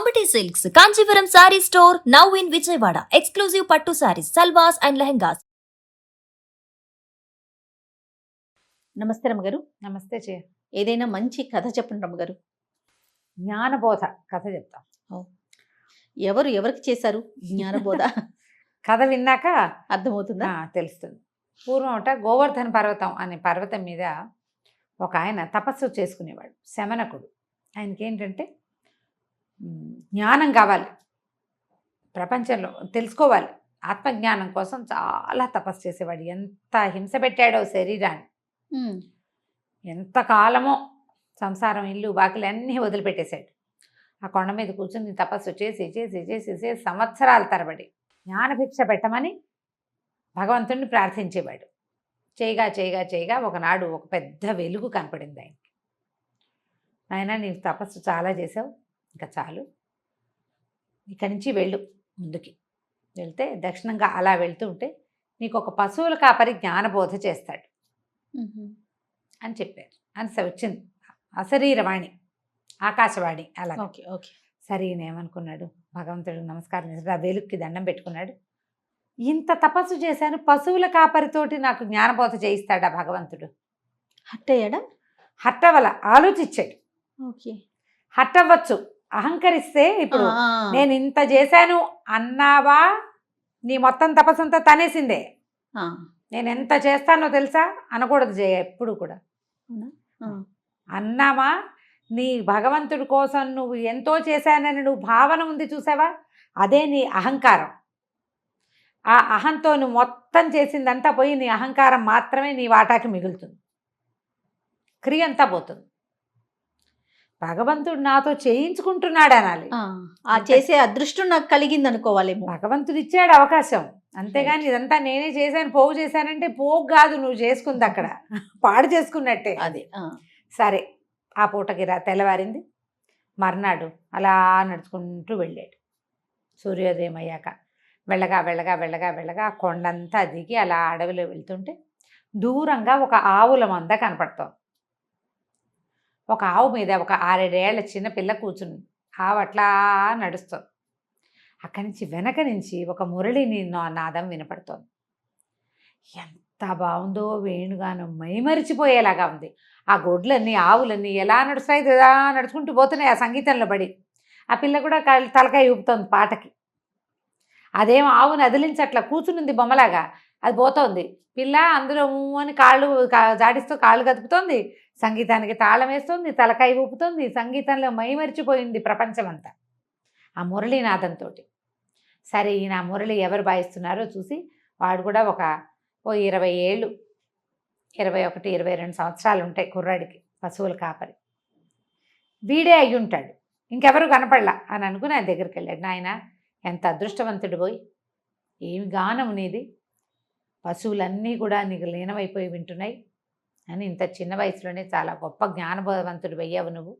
Ambati Silks, Kanchipuram Saree Store, now in Vijayawada. Exclusive Pattu Sarees, Salwas and Lehengas. నమస్తే రమ్మగారు. నమస్తే చే. ఏదైనా మంచి కథ చెప్పండి రమ్మగారు. జ్ఞానబోధ కథ చెప్తాం. ఎవరికి చేశారు జ్ఞానబోధ? కథ విన్నాక అర్థమవుతుందా? తెలుస్తుంది. పూర్వం గోవర్ధన పర్వతం అనే పర్వతం మీద ఒక ఆయన తపస్సు చేసుకునేవాడు, శమనకుడు. ఆయనకి ఏంటంటే జ్ఞానం కావాలి, ప్రపంచంలో తెలుసుకోవాలి, ఆత్మజ్ఞానం కోసం చాలా తపస్సు చేసేవాడు. ఎంత హింస పెట్టాడో శరీరాన్ని, ఎంతకాలమో సంసారం, ఇల్లు, బాకిలు అన్నీ వదిలిపెట్టేశాడు. ఆ కొండ మీద కూర్చుని తపస్సు చేసి చేసి చేసి చేసి సంవత్సరాల తరబడి జ్ఞానభిక్ష పెట్టమని భగవంతుడిని ప్రార్థించేవాడు. చేయగా చేయగా చేయగా ఒకనాడు ఒక పెద్ద వెలుగు కనపడింది ఆయనకి. ఆయన నీవు తపస్సు చాలా చేసావు, ఇంకా చాలు, ఇక్కడి నుంచి వెళ్ళు, ముందుకి వెళ్తే దక్షిణంగా అలా వెళ్తూ ఉంటే నీకు ఒక పశువుల కాపరి జ్ఞానబోధ చేస్తాడు అని చెప్పారు. అని వచ్చింది అశరీరవాణి, ఆకాశవాణి. అలా ఓకే ఓకే. సరే ఏమనుకున్నాడు, భగవంతుడికి నమస్కారం చేశాడు, ఆ వెలుగుకి దండం పెట్టుకున్నాడు. ఇంత తపస్సు చేశాను, పశువుల కాపరితోటి నాకు జ్ఞానబోధ చేయిస్తాడా భగవంతుడు? హట్టయ్యాడా? హట్టవల, ఆలోచించాడు. ఓకే, హట్టవచ్చు. అహంకరిస్తే ఇప్పుడు నేను ఇంత చేశాను అన్నావా, నీ మొత్తం తపస్సంతా తనేసిందే. నేను ఎంత చేస్తానో తెలుసా అనకూడదు జయ, ఎప్పుడు కూడా. అన్నామా, నీ భగవంతుడి కోసం నువ్వు ఎంతో చేశానని నువ్వు భావన ఉంది చూసావా, అదే నీ అహంకారం. ఆ అహంతో నువ్వు మొత్తం చేసిందంతా పోయి నీ అహంకారం మాత్రమే నీ వాటాకి మిగులుతుంది, క్రియ అంతా పోతుంది. భగవంతుడు నాతో చేయించుకుంటున్నాడు అనాలి. ఆ చేసే అదృష్టం నాకు కలిగింది అనుకోవాలి. భగవంతుడు ఇచ్చాడు అవకాశం, అంతేగాని ఇదంతా నేనే చేశాను, పోగు చేశానంటే పోగు కాదు, నువ్వు చేసుకుంది అక్కడ పాడు చేసుకున్నట్టే అది. సరే, ఆ పూటకి తెల్లవారింది. మర్నాడు అలా నడుచుకుంటూ వెళ్ళాడు. సూర్యోదయం అయ్యాక వెళ్ళగా వెళ్ళగా వెళ్ళగా వెళ్ళగా కొండంతా దిగి అలా అడవిలో వెళ్తుంటే దూరంగా ఒక ఆవుల మంద కనపడుతోంది. ఒక ఆవు మీద ఒక 6-7 ఏళ్ల చిన్న పిల్ల కూర్చుంది. ఆవు అట్లా నడుస్తుంది. అక్కడి నుంచి వెనక నుంచి ఒక మురళి నాదం వినపడుతోంది. ఎంత బాగుందో, వేణుగానం మైమరిచిపోయేలాగా ఉంది. ఆ గొడ్లన్నీ, ఆవులన్నీ ఎలా నడుస్తాయి, ఎలా నడుచుకుంటూ పోతున్నాయి ఆ సంగీతంలో పడి. ఆ పిల్ల కూడా తలకాయ ఊపుతోంది పాటకి. అదేం ఆవుని అదిలించట్లా, కూర్చునింది బొమ్మలాగా. అది పోతోంది. పిల్ల అందులో అని కాళ్ళు జాడిస్తూ కాళ్ళు కదుపుతోంది, సంగీతానికి తాళం వేస్తుంది, తలకాయ ఊపుతోంది. సంగీతంలో మైమరిచిపోయింది ప్రపంచమంతా ఆ మురళీనాథంతో. సరే, ఈయన మురళి ఎవరు వాయిస్తున్నారో చూసి వాడు కూడా ఓ 20 ఏళ్ళు, 21, 22 సంవత్సరాలు ఉంటాయి కుర్రాడికి, పశువుల కాపరి. వీడే అయ్యి ఉంటాడు, ఇంకెవరు కనపడలా అని అనుకుని ఆయన దగ్గరికి వెళ్ళాడు. నాయన, ఎంత అదృష్టవంతుడు పోయి, ఏమి గానం నీది, పశువులన్నీ కూడా నీకు లీనమైపోయి వింటున్నాయి అని, ఇంత చిన్న వయసులోనే చాలా గొప్ప జ్ఞానబోధవంతుడు అయ్యావు నువ్వు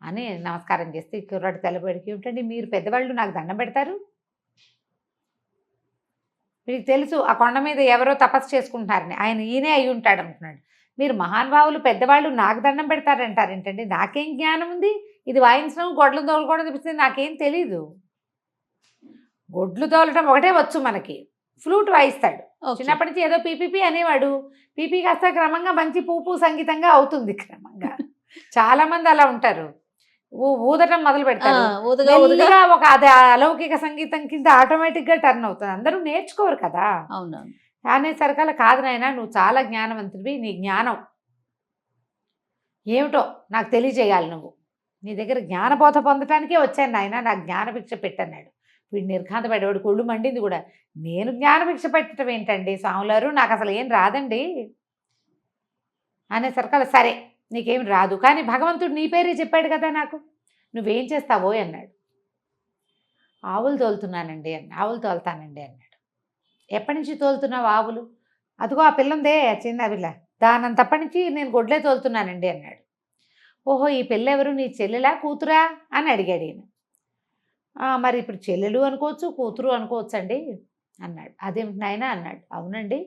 అని నమస్కారం చేస్తే కుర్రాడు తెల్లబడికి ఉంటుంది. మీరు పెద్దవాళ్ళు నాకు దండం పెడతారు, మీకు తెలుసు ఆ కొండ మీద ఎవరో తపస్సు చేసుకుంటున్నారని, ఆయన ఈయనే అయి ఉంటాడు అనుకున్నాడు. మీరు మహానుభావులు పెద్దవాళ్ళు నాకు దండం పెడతారంటారేంటండి, నాకేం జ్ఞానం ఉంది, ఇది వాయించడం గొడ్లు తోలుకోవడం తెప్పిస్తే నాకేం తెలీదు. గొడ్లు తోలటం ఒకటే వచ్చు మనకి, ఫ్లూట్ వాయిస్తాడు. చిన్నప్పటి నుంచి ఏదో పీపీపీ అనేవాడు, పీపీ కాస్త క్రమంగా మంచి పూపు సంగీతంగా అవుతుంది క్రమంగా. చాలా మంది అలా ఉంటారు, ఊదటం మొదలు పెడతారు, ఒక అది అలౌకిక సంగీతం కింద ఆటోమేటిక్గా టర్న్ అవుతుంది. అందరూ నేర్చుకోరు కదా. అవునవును. అనేసరికల కాదు నాయన, నువ్వు చాలా జ్ఞానవంతుడివి, నీ జ్ఞానం ఏమిటో నాకు తెలియజేయాలి, నువ్వు నీ దగ్గర జ్ఞానబోధ పొందటానికే వచ్చాను నాయన, నాకు జ్ఞానభిక్ష పెట్టన్నాడు. వీడు నిర్ఘాంత పడేవాడు, కొళ్ళు మండింది కూడా. నేను జ్ఞానభిక్ష పెట్టడం ఏంటండి స్వాములారు, నాకు అసలు ఏం రాదండి అనేసరికల సరే నీకేం రాదు, కానీ భగవంతుడు నీ పేరే చెప్పాడు కదా నాకు, నువ్వేం చేస్తావో అన్నాడు. ఆవులు తోలుతున్నానండి ఆవులు తోలుతానండి అన్నాడు. ఎప్పటి నుంచి తోలుతున్నావు ఆవులు? అదిగో ఆ పిల్లందే, చిన్న పిల్ల, దానంతప్పటి నుంచి నేను గొడ్లే తోలుతున్నానండి అన్నాడు. ఓహో, ఈ పిల్ల ఎవరు, నీ చెల్లెలా కూతురా అని అడిగాడు ఈయన. మరి ఇప్పుడు చెల్లెలు అనుకోవచ్చు, కూతురు అనుకోవచ్చు అండి అన్నాడు. అదేమిటి నాయన అన్నాడు. అవునండి,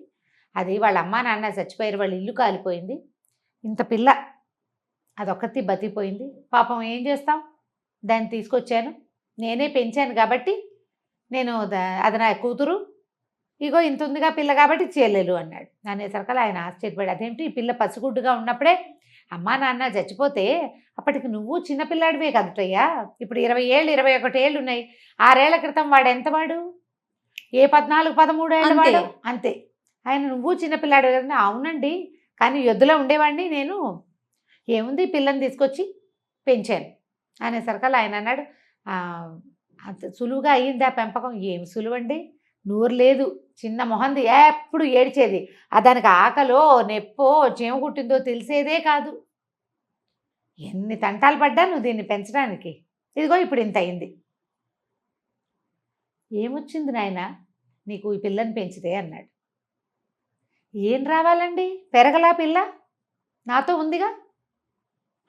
అది వాళ్ళ అమ్మా నాన్న చచ్చిపోయారు, వాళ్ళ ఇల్లు కాలిపోయింది, ఇంత పిల్ల అదొక్కటి బతికిపోయింది, పాపం ఏం చేస్తాం, దాన్ని తీసుకొచ్చాను, నేనే పెంచాను కాబట్టి నేను అది నా కూతురు, ఇగో ఇంత ఉందిగా పిల్ల కాబట్టి చెల్లెలు అన్నాడు. అనేసరికల్లా ఆయన ఆశ్చర్యపడి, అదేంటి ఈ పిల్ల పసిగుడ్డుగా ఉన్నప్పుడే అమ్మా నాన్న చచ్చిపోతే అప్పటికి నువ్వు చిన్నపిల్లాడివే కదటయ్యా, ఇప్పుడు 20 ఏళ్ళు 21 ఏళ్ళు ఉన్నాయి, 6 ఏళ్ల క్రితం వాడు ఎంత వాడు, ఏ 14 13 ఏళ్ళ వాడు అంతే. ఆయన నువ్వు చిన్నపిల్లాడు కదా. అవునండి, కానీ ఎద్దులో ఉండేవాడిని నేను, ఏముంది పిల్లని తీసుకొచ్చి పెంచాను అనేసరికల్లా ఆయన అన్నాడు, అంత సులువుగా అయ్యిందా పెంపకం? ఏం సులువండి, నోరు లేదు, చిన్న మొహంది, ఎప్పుడు ఏడ్చేది, దానికి ఆకలో నెప్పో చేమ కుట్టిందో తెలిసేదే కాదు. ఎన్ని తంటాలు పడ్డా నువ్వు దీన్ని పెంచడానికి, ఇదిగో ఇప్పుడు ఇంత అయింది. ఏమొచ్చింది నాయన నీకు ఈ పిల్లని పెంచితే అన్నాడు. ఏం రావాలండి, పెరగలా పిల్ల, నాతో ఉందిగా,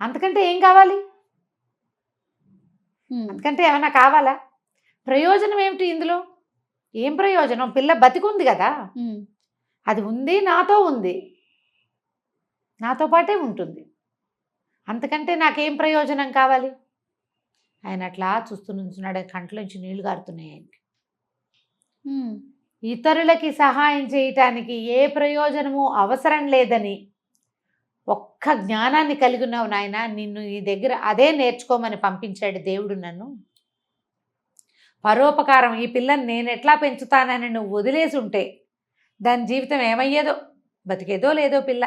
అంతకంటే ఏం కావాలి, అంతకంటే ఏమైనా కావాలా? ప్రయోజనం ఏమిటి ఇందులో, ఏం ప్రయోజనం? పిల్ల బతికుంది కదా, అది ఉంది, నాతో ఉంది, నాతో పాటే ఉంటుంది, అంతకంటే నాకేం ప్రయోజనం కావాలి? ఆయన అట్లా చూస్తూ నుంచున్నాడు, కంట్లోంచి నీళ్లు గారుతున్నాయి ఆయనకి. ఇతరులకి సహాయం చేయటానికి ఏ ప్రయోజనము అవసరం లేదని ఒక్క జ్ఞానాన్ని కలిగి ఉన్నావు నాయన, నిన్ను ఈ దగ్గర అదే నేర్చుకోమని పంపించాడు దేవుడు నన్ను. పరోపకారం, ఈ పిల్లని నేను ఎట్లా పెంచుతానని నువ్వు వదిలేసి ఉంటే దాని జీవితం ఏమయ్యేదో, బతికేదో లేదో పిల్ల.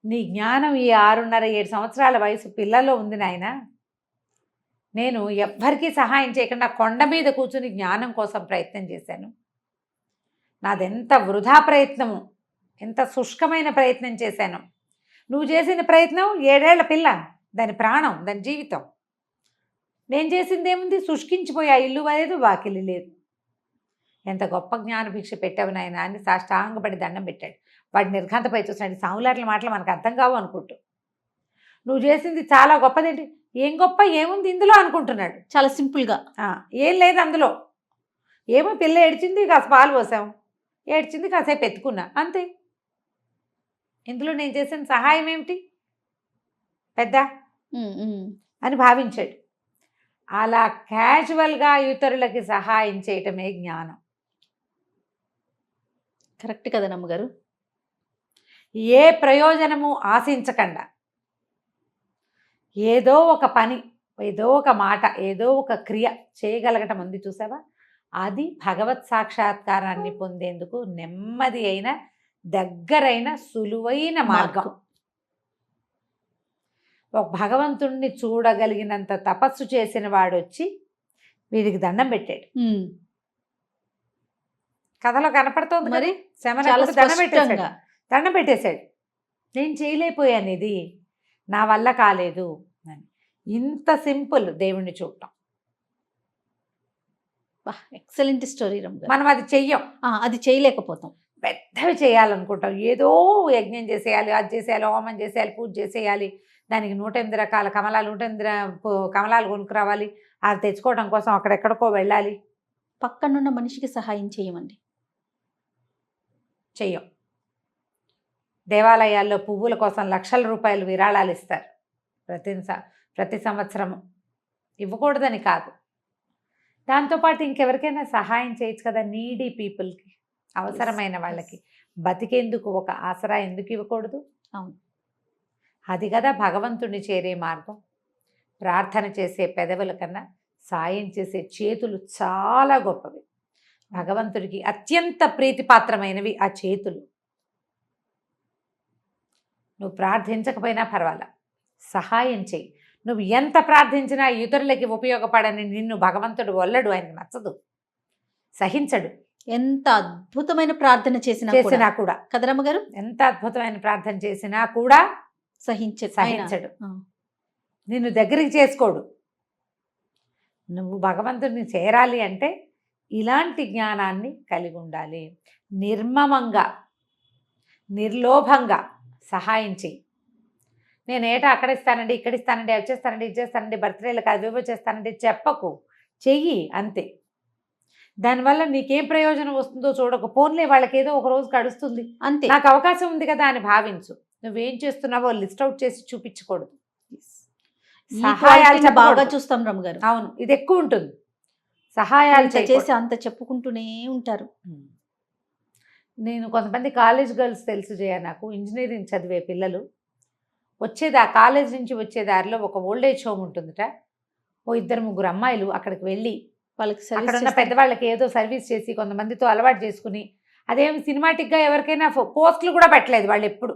నీ జ్ఞానం ఈ 6.5-7 సంవత్సరాల వయసు పిల్లలో ఉంది నాయన. నేను ఎవ్వరికీ సహాయం చేయకుండా కొండ మీద కూర్చుని జ్ఞానం కోసం ప్రయత్నం చేశాను. నాదెంత వృధా ప్రయత్నము, ఎంత శుష్కమైన ప్రయత్నం చేశాను. నువ్వు చేసిన ప్రయత్నం 7 ఏళ్ల పిల్ల, దాని ప్రాణం, దాని జీవితం. నేను చేసింది ఏముంది, శుష్కించిపోయా, ఇల్లు లేదు, వాకిలి లేదు. ఎంత గొప్ప జ్ఞానభిక్ష పెట్టావు నాయన అని సాష్టాంగపడి దండం పెట్టాడు. వాడి నిర్ఘాంతపై చూసాడు. సాములాట్ల మాటలు మనకు అర్థం కావు అనుకుంటూ, నువ్వు చేసింది చాలా గొప్పదేంటి, ఏం గొప్ప ఏముంది ఇందులో అనుకుంటున్నాడు. చాలా సింపుల్గా, ఏం లేదు అందులో. ఏమో పిల్ల ఏడ్చింది, కాస్త పాలు పోసాం, ఏడ్చింది, కాసేపు ఎత్తుకున్నా, అంతే. ఇందులో నేను చేసిన సహాయం ఏమిటి పెద్ద అని భావించాడు. అలా క్యాజువల్గా ఇతరులకి సహాయం చేయటమే జ్ఞానం. కరెక్ట్ కదా నమ్మగారు. ఏ ప్రయోజనము ఆశించకుండా ఏదో ఒక పని, ఏదో ఒక మాట, ఏదో ఒక క్రియ చేయగలగటం ఉంది చూసావా, అది భగవత్ సాక్షాత్కారాన్ని పొందేందుకు నెమ్మది అయిన, దగ్గరైన, సులువైన మార్గం. ఒక భగవంతుణ్ణి చూడగలిగినంత తపస్సు చేసిన వాడు వచ్చి వీడికి దండం పెట్టాడు. కథలో కనపడుతోంది మరి. శమనకుడు దండం పెట్టేశాడు. నేను చేయలేకపోయాను, ఇది నా వల్ల కాలేదు అని. ఇంత సింపుల్ దేవుణ్ణి చూడటం. ఎక్సలెంట్ స్టోరీ రమ్మ. మనం అది చెయ్యం, అది చేయలేకపోతాం. పెద్దవి చేయాలనుకుంటాం, ఏదో యజ్ఞం చేసేయాలి, అది చేసేయాలి, హోమం చేసేయాలి, పూజ చేసేయాలి, దానికి 108 రకాల కమలాలు, 108 కమలాలు కొనుక్కురావాలి, అది తెచ్చుకోవడం కోసం అక్కడెక్కడికో వెళ్ళాలి. పక్కనున్న మనిషికి సహాయం చేయమండి, చెయ్యం. దేవాలయాల్లో పువ్వుల కోసం లక్షల రూపాయలు విరాళాలు ఇస్తారు ప్రతి సంవత్సరము. ఇవ్వకూడదని కాదు, దాంతోపాటు ఇంకెవరికైనా సహాయం చేయొచ్చు కదా. నీడీ పీపుల్కి, అవసరమైన వాళ్ళకి బతికేందుకు ఒక ఆసరా ఎందుకు ఇవ్వకూడదు? అవును, అది కదా భగవంతుడిని చేరే మార్గం. ప్రార్థన చేసే పెదవుల కన్నా సాయం చేసే చేతులు చాలా గొప్పవి. భగవంతుడికి అత్యంత ప్రీతిపాత్రమైనవి ఆ చేతులు. నువ్వు ప్రార్థించకపోయినా పర్వాలా, సహాయం చేయి. నువ్వు ఎంత ప్రార్థించినా ఇతరులకి ఉపయోగపడని నిన్ను భగవంతుడు వల్లడు, ఆయనకు నచ్చదు, సహించడు. ఎంత అద్భుతమైన ప్రార్థన చేసినా కూడా కదరమ్మ గారు, ఎంత అద్భుతమైన ప్రార్థన చేసినా కూడా సహించడు, నిన్ను దగ్గరికి చేసుకోడు. నువ్వు భగవంతుడిని చేరాలి అంటే ఇలాంటి జ్ఞానాన్ని కలిగి ఉండాలి. నిర్మమంగా, నిర్లోభంగా సహాయం చెయ్యి. నేను ఏటా అక్కడ ఇస్తానండి, ఇక్కడ ఇస్తానండి, అది చేస్తానండి, ఇది చేస్తానండి, బర్త్డేలకు అది వివో చేస్తానండి చెప్పకు, చెయ్యి అంతే. దానివల్ల నీకేం ప్రయోజనం వస్తుందో చూడకు. పోన్లే, వాళ్ళకి ఏదో ఒక రోజు గడుస్తుంది అంతే, నాకు అవకాశం ఉంది కదా అని భావించు. నువ్వేం చేస్తున్నావో లిస్ట్ అవుట్ చేసి చూపించకూడదు. ఈ సహాయాలు క్వాలిటీని బాగా చెప్పకూడదు. చూస్తాం రమ్మగారు. అవును, ఇది ఎక్కువ ఉంటుంది. సహాయాలు ఇంత చేసి అంత చెప్పుకుంటూనే ఉంటారు. నేను కొంతమంది కాలేజ్ గర్ల్స్ తెలుసు జయ, నాకు ఇంజనీరింగ్ చదివే పిల్లలు ఆ కాలేజ్ నుంచి వచ్చే దారిలో ఒక ఓల్డేజ్ హోమ్ ఉంటుందిట. ఓ 2-3 అమ్మాయిలు అక్కడికి వెళ్ళి వాళ్ళకి అక్కడ ఉన్న సర్వీస్ పెద్దవాళ్ళకి ఏదో సర్వీస్ చేసి కొంతమందితో అలవాటు చేసుకుని, అదేమి సినిమాటిక్గా ఎవరికైనా పోస్టులు కూడా పెట్టలేదు. వాళ్ళు ఎప్పుడు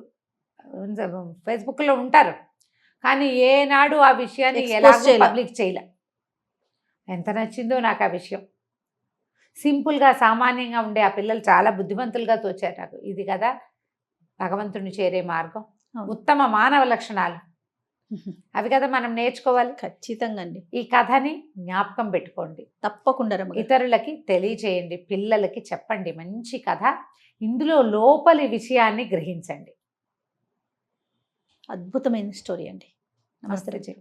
ఫేస్బుక్లో ఉంటారు, కానీ ఏనాడు ఆ విషయాన్ని Expose ఎలాగో చేయలే. పబ్లిక్ చేయలే. ఎంత నచ్చిందో నాకు ఆ విషయం. సింపుల్గా సామాన్యంగా ఉండే ఆ పిల్లలు చాలా బుద్ధిమంతులుగా తోచారు నాకు. ఇది కదా భగవంతుని చేరే మార్గం, అవును. ఉత్తమ మానవ లక్షణాలు. అవి కదా మనం నేర్చుకోవాలి. ఖచ్చితంగా అండి, ఈ కథని జ్ఞాపకం పెట్టుకోండి, తప్పకుండా రమ్మగారు. ఇతరులకి తెలియచేయండి, పిల్లలకి చెప్పండి. మంచి కథ, ఇందులో లోపలి విషయాన్ని గ్రహించండి. అద్భుతమైన స్టోరీ అండి. నమస్తే నమస్తే.